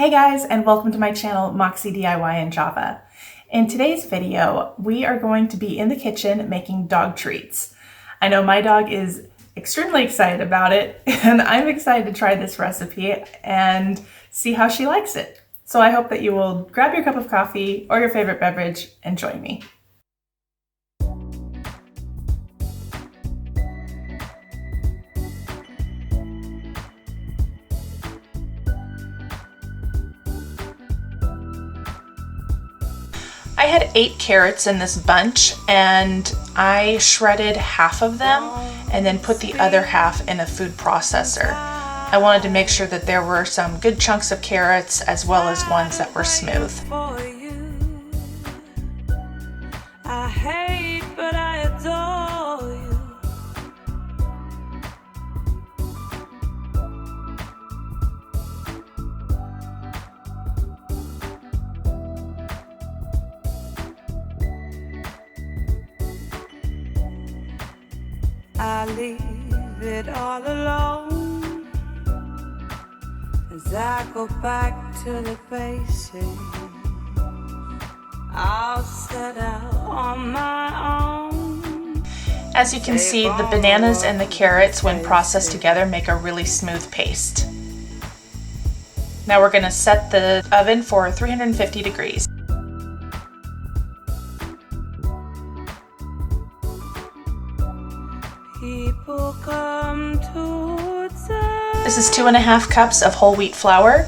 Hey guys, and welcome to my channel, Moxie DIY in Java. In today's video, we are going to be in the kitchen making dog treats. I know my dog is extremely excited about it, and I'm excited to try this recipe and see how she likes it. So I hope that you will grab your cup of coffee or your favorite beverage and join me. I had 8 carrots in this bunch, and I shredded half of them and then put the other half in a food processor. I wanted to make sure that there were some good chunks of carrots as well as ones that were smooth. I hate, but I adore you. I leave it all alone as I go back to the basics. I'll set out on my own. As you can see, the bananas and the carrots, when processed together, make a really smooth paste. Now we're going to set the oven for 350 degrees. People come towards us. This is 2.5 cups of whole wheat flour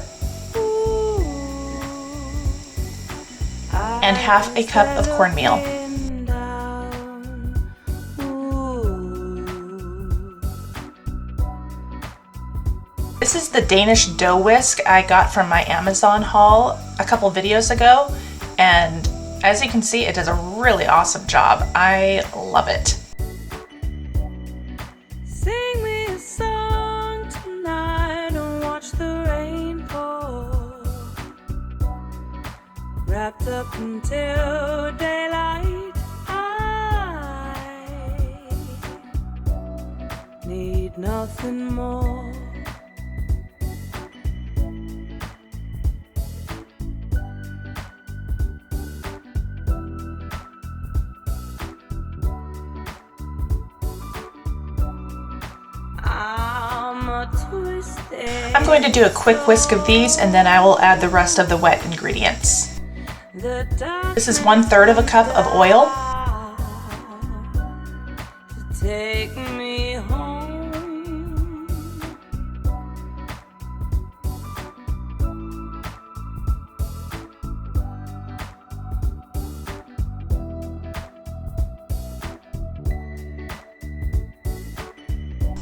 and half a cup of cornmeal. This is the Danish dough whisk I got from my Amazon haul a couple videos ago, and as you can see, it does a really awesome job. I love it. Sing me a song tonight and watch the rain pour. Wrapped up until daylight, I need nothing more. I'm going to do a quick whisk of these, and then I will add the rest of the wet ingredients. This is 1/3 of a cup of oil. Take me home.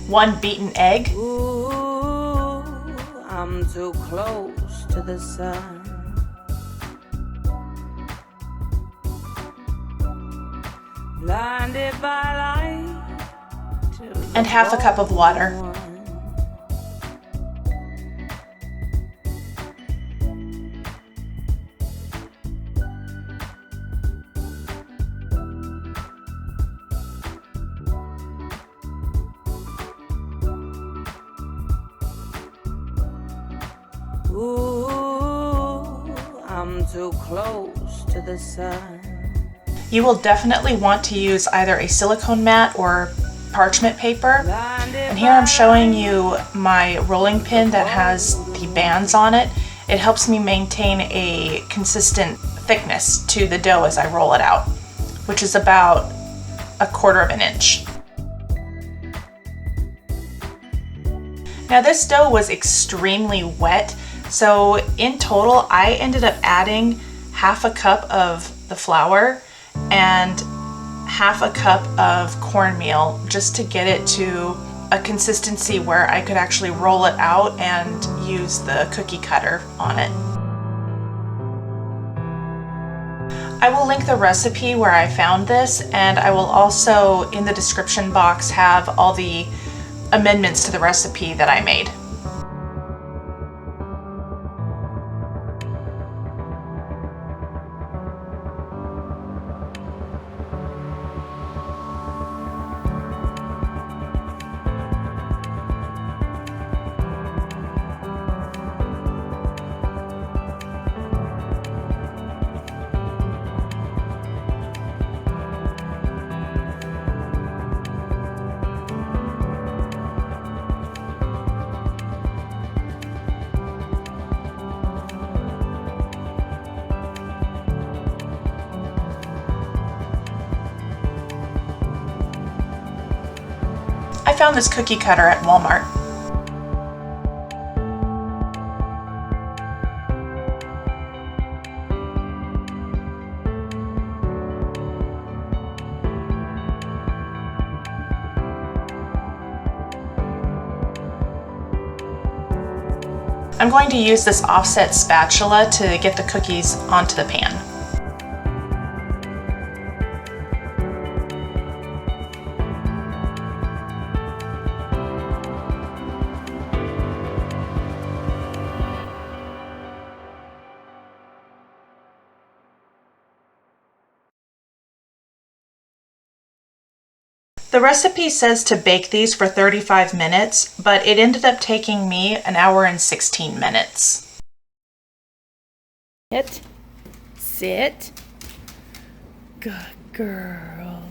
One beaten egg. Ooh, I'm too close to the sun. Blinded by light. And half a cup of water. Ooh, I'm too close to the sun. You will definitely want to use either a silicone mat or parchment paper. And here I'm showing you my rolling pin that has the bands on it. It helps me maintain a consistent thickness to the dough as I roll it out, which is about 1/4 of an inch. Now this dough was extremely wet, so in total I ended up adding half a cup of the flour and half a cup of cornmeal just to get it to a consistency where I could actually roll it out and use the cookie cutter on it. I will link the recipe where I found this, and I will also in the description box have all the amendments to the recipe that I made. I found this cookie cutter at Walmart. I'm going to use this offset spatula to get the cookies onto the pan. The recipe says to bake these for 35 minutes, but it ended up taking me 1 hour and 16 minutes. Sit. Good girl.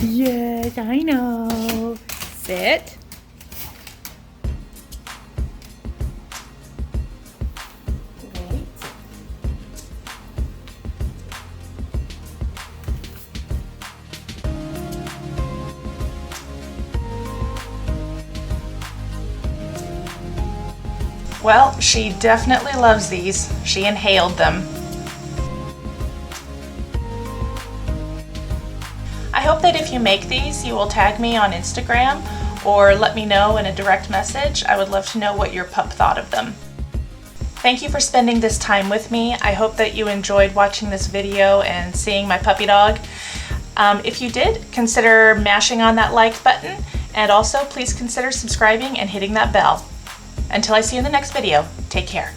Yes, I know. Sit. Wait. Well, she definitely loves these. She inhaled them. I hope that if you make these, you will tag me on Instagram or let me know in a direct message. I would love to know what your pup thought of them. Thank you for spending this time with me. I hope that you enjoyed watching this video and seeing my puppy dog. If you did, consider mashing on that like button, and also please consider subscribing and hitting that bell. Until I see you in the next video, take care.